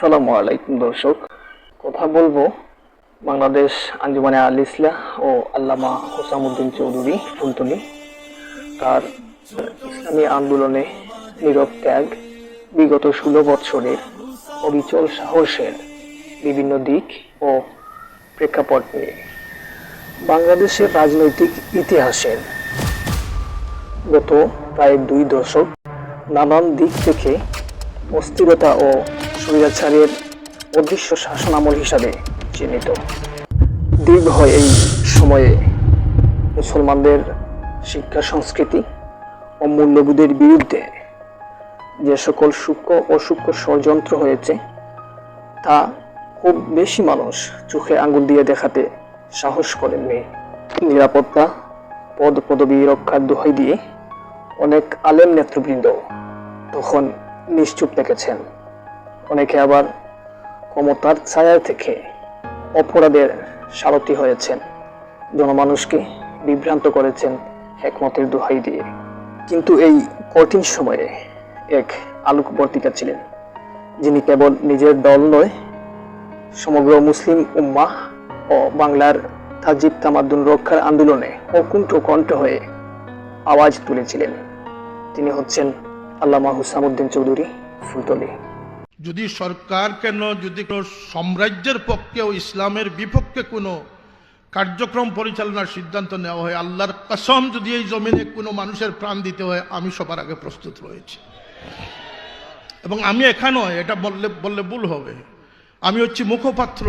আসসালামু আলাইকুম দর্শক, কথা বলবো বাংলাদেশ আঞ্জুমানে আল ইসলাহ ও আল্লামা হুসামউদ্দিন চৌধুরী ফুলতলী তার ইসলামী আন্দোলনে নীরব ত্যাগ, বিগত 16 বৎসরের অবিচল সাহসের বিভিন্ন দিক ও প্রেক্ষাপট নিয়ে। বাংলাদেশের রাজনৈতিক ইতিহাসের গত প্রায় 2 দশক নানান দিক থেকে অস্থিরতা ও স্বৈরাচারের অদৃশ্য শাসনামল হিসাবে চিহ্নিত। দীর্ঘ এই সময়ে মুসলমানদের শিক্ষা, সংস্কৃতি ও মূল্যবোধের বিরুদ্ধে যে সকল সূক্ষ্ম ও সূক্ষ্ম ষড়যন্ত্র হয়েছে তা খুব বেশি মানুষ চোখে আঙ্গুল দিয়ে দেখাতে সাহস করেননি। নিরাপত্তা, পদ পদবী রক্ষার দোহাই দিয়ে অনেক আলেম নেতৃবৃন্দ তখন নিশ্চুপ থেকেছেন। অনেকে আবার ক্ষমতার ছায়া থেকে অপরাধের সারথি হয়েছেন, জনমানুষকে বিভ্রান্ত করেছেন হিকমতের দোহাই দিয়ে। কিন্তু এই কঠিন সময়ে এক আলোকবর্তিকা ছিলেন, যিনি কেবল নিজের দল নয়, সমগ্র মুসলিম উম্মাহ ও বাংলার তাজিব তামাদ্দুন রক্ষার আন্দোলনে অকুণ্ঠ কণ্ঠ হয়ে আওয়াজ তুলেছিলেন। তিনি হচ্ছেন আল্লামা হুসামউদ্দিন চৌধুরী ফুলতলী। যদি সরকার কেন, যদি কোনো সাম্রাজ্যের পক্ষে ও ইসলামের বিপক্ষে কোনো কার্যক্রম পরিচালনার সিদ্ধান্ত নেওয়া হয়, আল্লাহর কসম যদি এই জমিনে কোনো মানুষের প্রাণ দিতে হয়, আমি সবার আগে প্রস্তুত রয়েছি। এবং আমি এখানেও এটা বললে ভুল হবে, আমি হচ্ছি মুখপাত্র।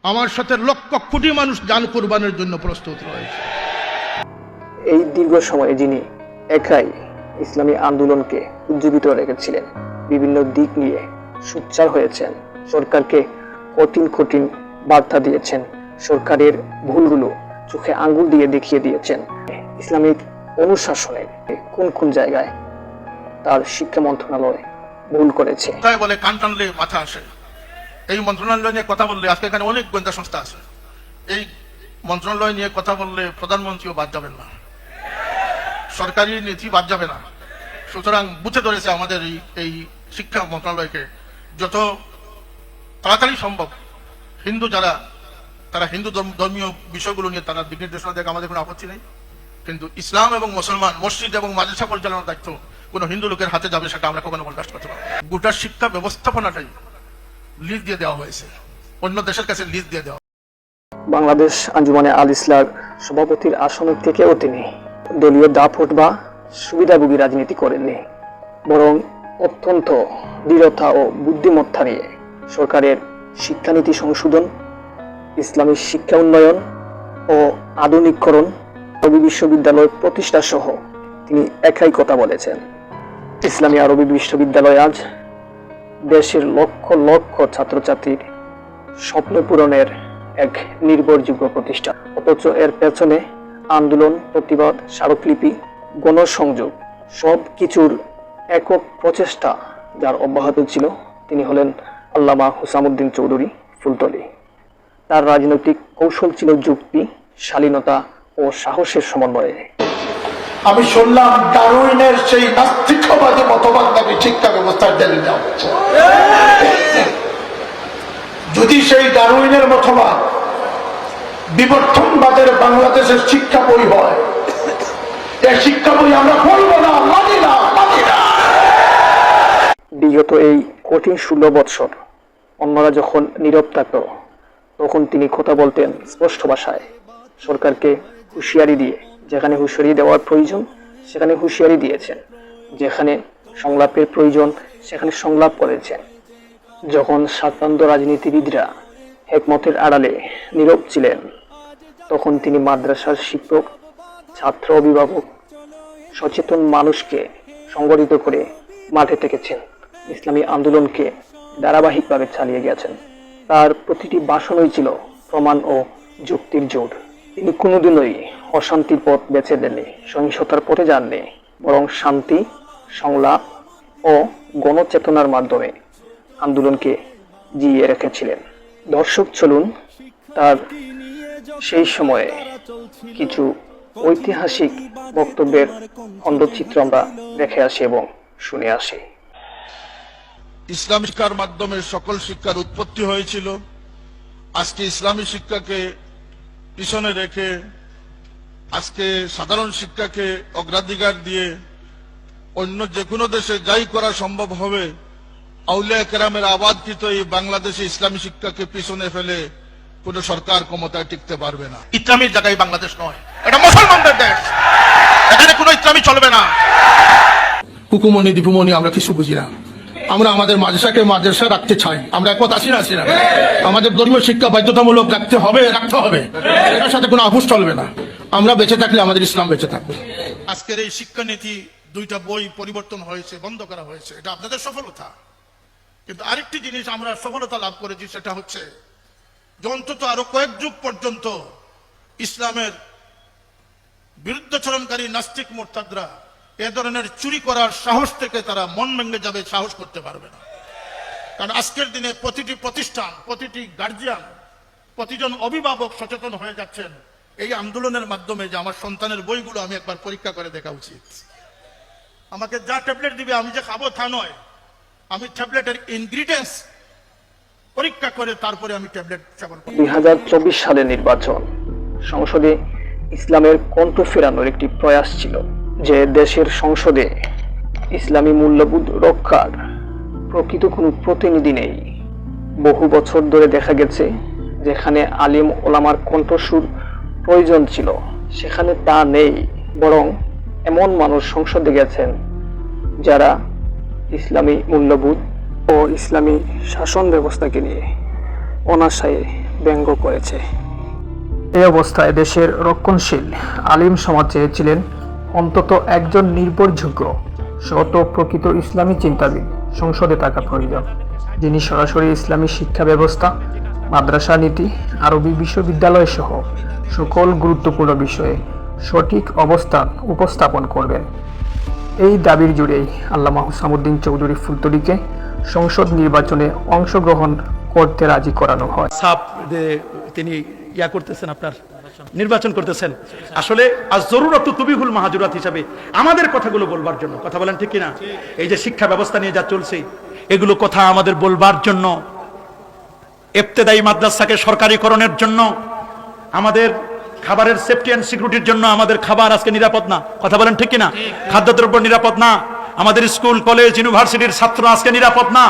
আমার সাথে লক্ষ কোটি মানুষ জান কুরবানের জন্য প্রস্তুত রয়েছে। এই দীর্ঘ সময়ে যিনি একাই ইসলামী আন্দোলনকে উজ্জীবিত রেখেছিলেন, বিভিন্ন দিক নিয়ে সোচ্চার হয়েছেন, সরকারকে কঠিন কঠিন বার্তা দিয়েছেন, সরকারের ভুলগুলো চোখে আঙ্গুল দিয়ে দেখিয়ে দিয়েছেন। ইসলামিক অনুশাসনের কোন কোন জায়গায় তার শিক্ষা মন্ত্রণালয় ভুল করেছে। তাই বলে কান টানলে মাথা আসে। এই মন্ত্রণালয় নিয়ে কথা বললে, আজকে এখানে অনেক গোয়েন্দা সংস্থা আছে, এই মন্ত্রণালয় নিয়ে কথা বললে প্রধানমন্ত্রীও বাদ যাবেন না, সরকারি নীতি বাদ যাবে না। সুতরাং বুঝে ধরেছে আমাদের এই শিক্ষা মন্ত্রণালয়কে যত তাড়াতাড়ি সম্ভব হিন্দু যারা, তারা হিন্দু ধর্মীয় বিষয়গুলো নিয়ে তারা দিক নির্দেশনা দেয়, আমাদের কোনো আপত্তি নেই। কিন্তু ইসলাম এবং মুসলমান, মসজিদ এবং মাদ্রাসা পরিচালনার দায়িত্ব কোনো হিন্দু লোকের হাতে যাবে সেটা আমরা কখনো বরদাস্ত করতে পারবো না। গোটা শিক্ষা ব্যবস্থাপনাটাই লিজ দিয়ে দেওয়া হয়েছে, অন্য দেশের কাছে লিজ দিয়ে দেওয়া। বাংলাদেশ আঞ্জুমানে আল ইসলাহর সভাপতির আসন থেকেও তিনি দলীয় দাপট বা সুবিধাভোগী রাজনীতি করেননি, বরং অত্যন্ত দৃঢ়তা ও বুদ্ধিমত্তা নিয়ে সরকারের শিক্ষানীতি সংশোধন, ইসলামী শিক্ষা উন্নয়ন ও আধুনিকরণ, আরবি বিশ্ববিদ্যালয় প্রতিষ্ঠা সহ তিনি একাই কথা বলেছেন। ইসলামী আরবি বিশ্ববিদ্যালয় আজ দেশের লক্ষ লক্ষ ছাত্রছাত্রীর স্বপ্ন পূরণের এক নির্ভরযোগ্য প্রতিষ্ঠান। অথচ এর পেছনে আন্দোলন, প্রতিবাদ, স্মারকলিপি, গণসংযোগ সব কিছুর একক প্রচেষ্টা যার অব্যাহত ছিল, তিনি হলেন আল্লামা হুসামউদ্দিন চৌধুরী ফুলতলী। তার রাজনৈতিক কৌশল ছিল যুক্তি, শালীনতা ও সাহসের সমন্বয়ে। আমি শুনলাম ডারউইনের সেই নাস্তিকবাদী মতবাদ নাকি শিক্ষা ব্যবস্থার জেলে দেওয়া হচ্ছে। যদি সেই ডারউইনের মতবাদ বিবর্তনবাদের বাংলাদেশের শিক্ষা বই হয়, এই শিক্ষা বই আমরা পড়বো না, মানি না। বিগত এই কঠিন 16 বৎসর অন্যরা যখন নীরব থাকত, তখন তিনি কথা বলতেন স্পষ্ট ভাষায়, সরকারকে হুঁশিয়ারি দিয়ে, যেখানে হুঁশিয়ারি দেওয়ার প্রয়োজন সেখানে হুঁশিয়ারি দিয়েছেন, যেখানে সংলাপের প্রয়োজন সেখানে সংলাপ করেছেন। যখন স্বার্থান্ত রাজনীতিবিদরা হিকমতের আড়ালে নীরব ছিলেন, তখন তিনি মাদ্রাসার শিক্ষক, ছাত্র, অভিভাবক, সচেতন মানুষকে সংগঠিত করে মাঠে থেকেছেন, ইসলামী আন্দোলনকে ধারাবাহিকভাবে চালিয়ে গেছেন। তার প্রতিটি ভাষণই ছিল প্রমাণ ও যুক্তির জোর। তিনি কোনোদিনই অশান্তির পথ বেছে দেননি, সহিংসতার পথে যাননি, বরং শান্তি, সংলাপ ও গণচেতনার মাধ্যমে আন্দোলনকে জিইয়ে রেখেছিলেন। দর্শক, চলুন তার সেই সময়ে কিছু ঐতিহাসিক বক্তব্যের খণ্ডচিত্র আমরা দেখে আসি এবং শুনে আসি। ইসলামী শিক্ষার মাধ্যমে সকল শিক্ষার উৎপত্তি হয়েছিল। আজকে ইসলামী শিক্ষাকে পিছনে রেখে আজকে সাধারণ শিক্ষাকে অগ্রাধিকার দিয়ে অন্য যে কোনো দেশে যাই করা সম্ভব হবে, আউলিয়া কেরামের আবাদকৃত এই বাংলাদেশে ইসলামী শিক্ষাকে পিছনে ফেলে কোন সরকার ক্ষমতায় টিকতে পারবে না। ইসলামীর জায়গায় বাংলাদেশ নয়, এটা মুসলমানদের দেশ, এখানে কোনো ইসলামী চলবে না। হুকুমনি দীপুমনি আমরা কিছু বুঝি না। আমরা আমাদের মাদ্রাসাকে মাদ্রাসা রাখতে চাই। আমরা একমত আছি না? আমাদের ধর্মীয় শিক্ষা বাধ্যতামূলক রাখতে হবে। এটার সাথে কোনো আপোষ চলবে না। আমরা বেঁচে থাকলে আমাদের ইসলাম বেঁচে থাকবে। আজকের এই শিক্ষানীতি 2টা বই পরিবর্তন হয়েছে, বন্ধ করা হয়েছে, এটা আপনাদের সফলতা। কিন্তু আরেকটি জিনিস আমরা সফলতা লাভ করেছি, সেটা হচ্ছে যে অন্তত আরো কয়েক যুগ পর্যন্ত ইসলামের বিরুদ্ধাচরণকারী নাস্তিক মোরতাদরা এ ধরনের চুরি করার সাহস থেকে তারা মন ভেঙে যাবে, সাহস করতে পারবে না। কারণ আজকের দিনে প্রতিটি প্রতিষ্ঠান, প্রতিটি গার্জিয়ান, প্রতিজন অভিভাবক সচেতন হয়ে যাচ্ছেন এই আন্দোলনের মাধ্যমে যে আমার সন্তানের বইগুলো আমি একবার পরীক্ষা করে দেখা উচিত। আমাকে যা ট্যাবলেট দিবে আমি যে খাবো তা নয়, আমি ট্যাবলেটের ইনগ্রিডিয়েন্টস পরীক্ষা করে তারপরে আমি ট্যাবলেট সেবন করব। 2024 সালের নির্বাচন সংসদে ইসলামের কণ্ঠ ফেরানোর একটি প্রয়াস ছিল, যে দেশের সংসদে ইসলামী মূল্যবোধ রক্ষার প্রকৃত কোনো প্রতিনিধি নেই। বহু বছর ধরে দেখা গেছে যেখানে আলিম ওলামার কণ্ঠস্বর প্রয়োজন ছিল সেখানে তা নেই, বরং এমন মানুষ সংসদে গেছেন যারা ইসলামী মূল্যবোধ ও ইসলামী শাসন ব্যবস্থাকে নিয়ে অনাশয়ে ব্যঙ্গ করেছে। এই অবস্থায় দেশের রক্ষণশীল আলিম সমাজ চেয়েছিলেন অন্তত একজন নির্ভরযোগ্য সৎ প্রকৃত ইসলামী চিন্তাবিদ সংসদে থাকা প্রয়োজন, যিনি সরাসরি ইসলামী শিক্ষা ব্যবস্থা, মাদ্রাসা নীতি, আরবি বিশ্ববিদ্যালয় সহ সকল গুরুত্বপূর্ণ বিষয়ে সঠিক অবস্থান উপস্থাপন করবেন। এই দাবির জুড়েই আল্লামা হুসামউদ্দিন চৌধুরী ফুলতলিকে সংসদ নির্বাচনে অংশগ্রহণ করতে রাজি করানো হয়। তিনি করতেছেন, আপনার নির্বাচন করতেছেন। আসলে আজ জরুরত তুবিহুল মাহাজুরাত হিসাবে আমাদের কথাগুলো বলবার জন্য, কথা বলেন ঠিক কিনা? এই যে শিক্ষা ব্যবস্থা নিয়ে যা চলছে এগুলো কথা আমাদের বলবার জন্য, ইবতেদায়ী মাদ্রাসাকে সরকারিকরণের জন্য, আমাদের খাবারের সেফটি এন্ড সিকিউরিটির জন্য আমাদের খাবার আজকে নিরাপদ না, কথা বলেন ঠিক কিনা? খাদ্যদ্রব্য নিরাপদ না, আমাদের স্কুল কলেজ ইউনিভার্সিটির ছাত্র আজকে নিরাপদ না।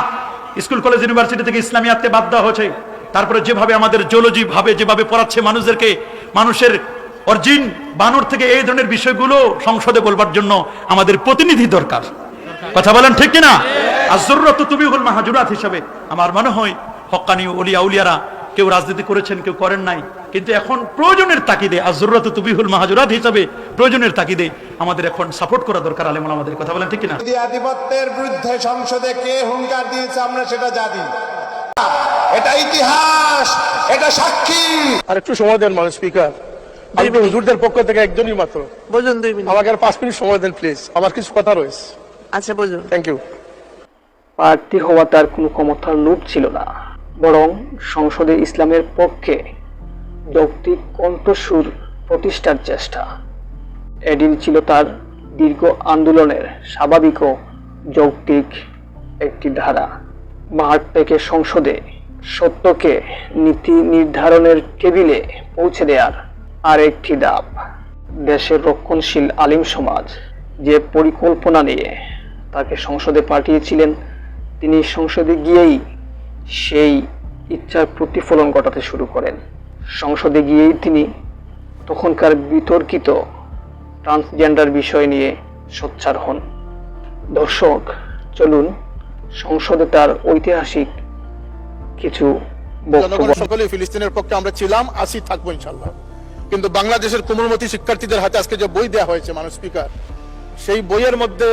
স্কুল কলেজ ইউনিভার্সিটি থেকে ইসলামিয়াতকে বাদ দেওয়া হয়েছে। তারপরে যেভাবে আমাদের জিওলজি ভাবে যেভাবে পড়াচ্ছে মানুষদেরকে, মানুষের অরিজিন বানর থেকে, এই ধরনের বিষয়গুলো সংসদে বলবার জন্য আমাদের প্রতিনিধি দরকার, কথা বলেন ঠিক কিনা? আর জরুরত তুবিহুল মাহাজুরাত হিসাবে আমার মনে হয় হক্কানি ওলিয়া উলিয়ারা কেউ রাজনীতি করেছেন, কেউ করেন নাই, কিন্তু এখন প্রয়োজনের তাকিদে আর জরুরত তুবিহুল মাহাজুরাত হিসাবে প্রয়োজনের তাকিদে আমাদের এখন সাপোর্ট করা দরকার আলেম ওলামাদের, কথা বলেন ঠিক কিনা? আধিপত্যের বিরুদ্ধে সংসদে কে হুঙ্কার দিয়েছে আমরা সেটা জানি, এটা ইতিহাস, এটা সাক্ষী। আর একটু সময় দেন মানুষ স্পিকার, আমি হুজুরদের পক্ষ থেকে একজনই মাত্র, বুঝুন 2 মিনিট। আমাকে আর 5 মিনিট সময় দেন প্লিজ, আমার কিছু কথা রয়েছে। আচ্ছা বুঝুন। Thank you. প্রার্থী হওয়া তার কোনো ক্ষমতার লোভ ছিল না, বরং সংসদে ইসলামের পক্ষে যৌক্তিক কণ্ঠস্বর প্রতিষ্ঠার চেষ্টা। এডিল ছিল তার দীর্ঘ আন্দোলনের স্বাভাবিক ও যৌক্তিক একটি ধারা। মাঠ থেকে সংসদে সত্যকে নীতি নির্ধারণের টেবিলে পৌঁছে দেওয়ার আর একটি ধাপ। দেশের রক্ষণশীল আলিম সমাজ যে পরিকল্পনা নিয়ে তাকে সংসদে পাঠিয়েছিলেন, তিনি সংসদে গিয়েই সেই ইচ্ছার প্রতিফলন ঘটাতে শুরু করেন। সংসদে গিয়েই তিনি তখনকার বিতর্কিত ট্রান্সজেন্ডার বিষয় নিয়ে সোচ্চার হন। দর্শক, চলুন সংসদে তার ঐতিহাসিক কিছু বক্তব্য। সকলেই ফিলিস্তিনের পক্ষে আমরা ছিলাম, আছি, থাকবো ইনশাল্লাহ। কিন্তু বাংলাদেশের কোমলমতি শিক্ষার্থীদের হাতে আজকে যে বই দেওয়া হয়েছে মানুষ স্পিকার, সেই বইয়ের মধ্যে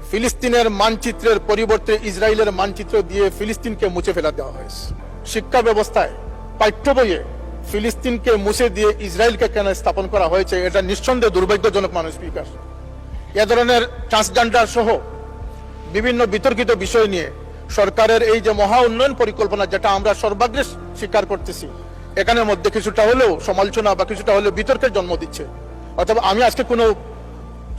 ফিলিস্তিনের মানচিত্রের পরিবর্তে ইসরায়েলের মানচিত্র দিয়ে ফিলিস্তিনকে মুছে ফেলা দেওয়া হয়েছে। শিক্ষা ব্যবস্থায় পাঠ্য বইয়ে ফিলিস্তিনকে মুছে দিয়ে ইসরায়েলকে কেন স্থাপন করা হয়েছে, এটা নিঃসন্দেহে দুর্ভাগ্যজনক মানুষ স্পিকার। এ ধরনের ট্রান্সজেন্ডার সহ বিভিন্ন বিতর্কিত বিষয় নিয়ে সরকারের এই যে মহা উন্নয়ন পরিকল্পনা, যেটা আমরা সর্বাগ্রে স্বীকার করতেছি, এখানের মধ্যে কিছুটা হলেও সমালোচনা বা কিছুটা হলেও বিতর্কের জন্ম দিচ্ছে। অথবা আমি আজকে কোনো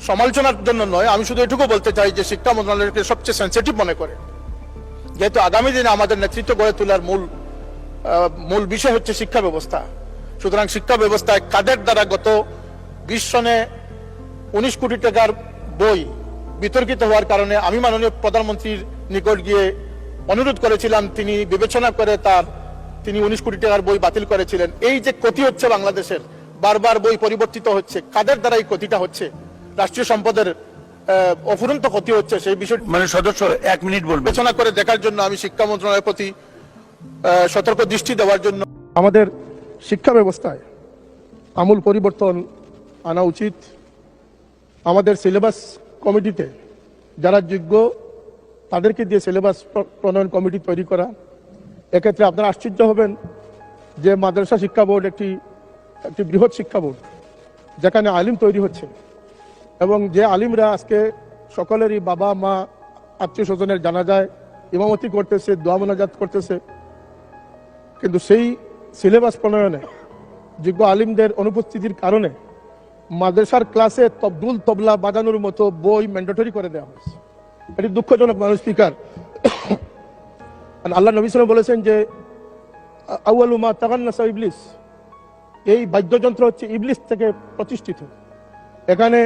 সমালোচনার জন্য নয়, আমি শুধু এটুকু বলতে চাই যে শিক্ষা মন্ত্রণালয়কে সবচেয়ে সেন্সিটিভ মনে করে যেহেতু আগামী দিনে আমাদের নেতৃত্ব গড়ে তোলার মূল বিষয় হচ্ছে শিক্ষা ব্যবস্থা, সুতরাং শিক্ষা ব্যবস্থায় কাদের দ্বারা গত 20 সনে 19 কোটি টাকার বই বিতর্কিত হওয়ার কারণে আমি মাননীয় প্রধানমন্ত্রীর নিকট গিয়ে অনুরোধ করেছিলাম, তিনি বিবেচনা করে তিনি 19 কোটি টাকার বই বাতিল করেছিলেন। এই যে ক্ষতি হচ্ছে বাংলাদেশের, বারবার বই পরিবর্তিত হচ্ছে, কাদের দ্বারা এই ক্ষতিটা হচ্ছে, রাষ্ট্রীয় সম্পদের অফুরন্ত ক্ষতি হচ্ছে, সেই বিষয়টি মানে সদস্য 1 মিনিট বলবেন। বিবেচনা করে দেখার জন্য আমি শিক্ষা মন্ত্রণালয়ের প্রতি সতর্ক দৃষ্টি দেওয়ার জন্য আমাদের শিক্ষা ব্যবস্থায় আমূল পরিবর্তন আনা উচিত। আমাদের সিলেবাস কমিটিতে যারা যোগ্য তাদেরকে দিয়ে সিলেবাস প্রণয়ন কমিটি তৈরি করা। এক্ষেত্রে আপনারা আশ্চর্য হবেন যে মাদ্রাসা শিক্ষা বোর্ড একটি বৃহৎ শিক্ষা বোর্ড, যেখানে আলিম তৈরি হচ্ছে, এবং যে আলিমরা আজকে সকলেরই বাবা মা আত্মীয় স্বজনের জানাজায় ইমামতি করতেছে, দোয়া মোনাজাত করতেছে, কিন্তু সেই সিলেবাস প্রণয়নে যোগ্য আলিমদের অনুপস্থিতির কারণে মাদ্রাসার ক্লাসে তবদুল তবলা বাজানোর মতো বই ম্যান্ডেটরি করে দেওয়া হয়েছে। এটি দুঃখজনক, মানুষ স্পিকার। আল্লাহ নবী সাল্লাল্লাহু বলেছেন যে আউয়ালু মা তাগান্নাসা ইবলিস, এই বাদ্যযন্ত্র হচ্ছে ইবলিস থেকে প্রতিষ্ঠিত। এখানে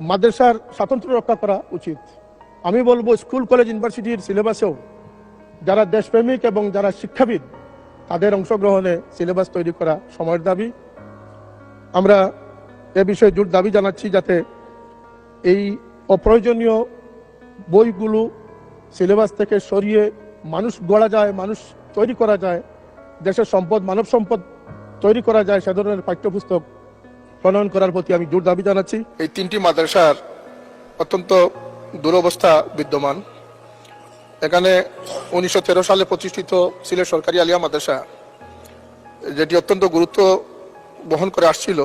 মাদ্রাসার স্বাতন্ত্র্য রক্ষা করা উচিত। আমি বলবো স্কুল কলেজ ইউনিভার্সিটির সিলেবাসেও যারা দেশপ্রেমিক এবং যারা শিক্ষাবিদ তাদের অংশগ্রহণে সিলেবাস তৈরি করা সময়ের দাবি। আমরা এ বিষয়ে জোর দাবি জানাচ্ছি যাতে এই অপ্রয়োজনীয় বইগুলো সিলেবাস থেকে সরিয়ে মানুষ গড়া যায়, মানুষ তৈরি করা যায়, দেশের সম্পদ মানব সম্পদ তৈরি করা যায়, সে ধরনের পাঠ্যপুস্তক প্রণয়ন করার প্রতি আমি জোর দাবি জানাচ্ছি। এই 3টি মাদ্রাসার অত্যন্ত দুরবস্থা বিদ্যমান। এখানে 1913 সালে প্রতিষ্ঠিত সিলেট সরকারি আলিয়া মাদ্রাসা, যেটি অত্যন্ত গুরুত্ব বহন করে আসছিল,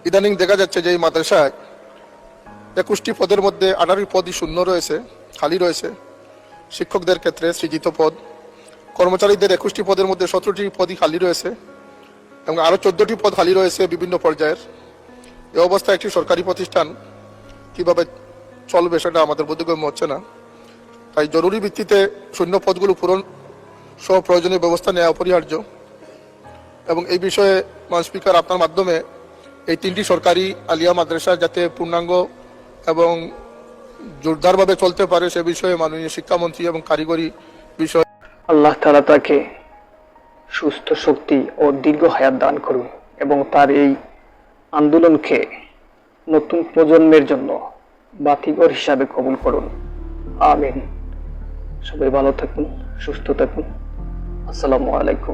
ইদানিং দেখা যাচ্ছে যে এই মাদ্রাসায় 21টি পদের মধ্যে 18টি পদই শূন্য রয়েছে, খালি রয়েছে। শিক্ষকদের ক্ষেত্রে সৃজিত পদ, কর্মচারীদের 21টি পদের মধ্যে 17টি পদই খালি রয়েছে এবং আরো 14টি পদ খালি রয়েছে বিভিন্ন পর্যায়ের। এই অবস্থায় একটি সরকারি প্রতিষ্ঠান কিভাবে চলবে সেটা আমাদের বোধগম্য হচ্ছে না। তাই জরুরি ভিত্তিতে শূন্য পদগুলো পূরণ সহ প্রয়োজনীয় ব্যবস্থা নেওয়া অপরিহার্য। এবং এই বিষয়ে মাননীয় স্পিকার, আপনার মাধ্যমে এই 3টি সরকারি আলিয়া মাদ্রাসা যাতে পূর্ণাঙ্গ এবং জোরদারভাবে চলতে পারে সে বিষয়ে মাননীয় শিক্ষামন্ত্রী এবং কারিগরি বিষয় আল্লাহ তাআলা তাকে সুস্থ শক্তি ও দীর্ঘ হায়াত দান করুন এবং তার এই আন্দোলনকে নতুন প্রজন্মের জন্য বাতিঘর হিসাবে কবুল করুন। আমিন। সবাই ভালো থাকুন, সুস্থ থাকুন। আসসালামু আলাইকুম।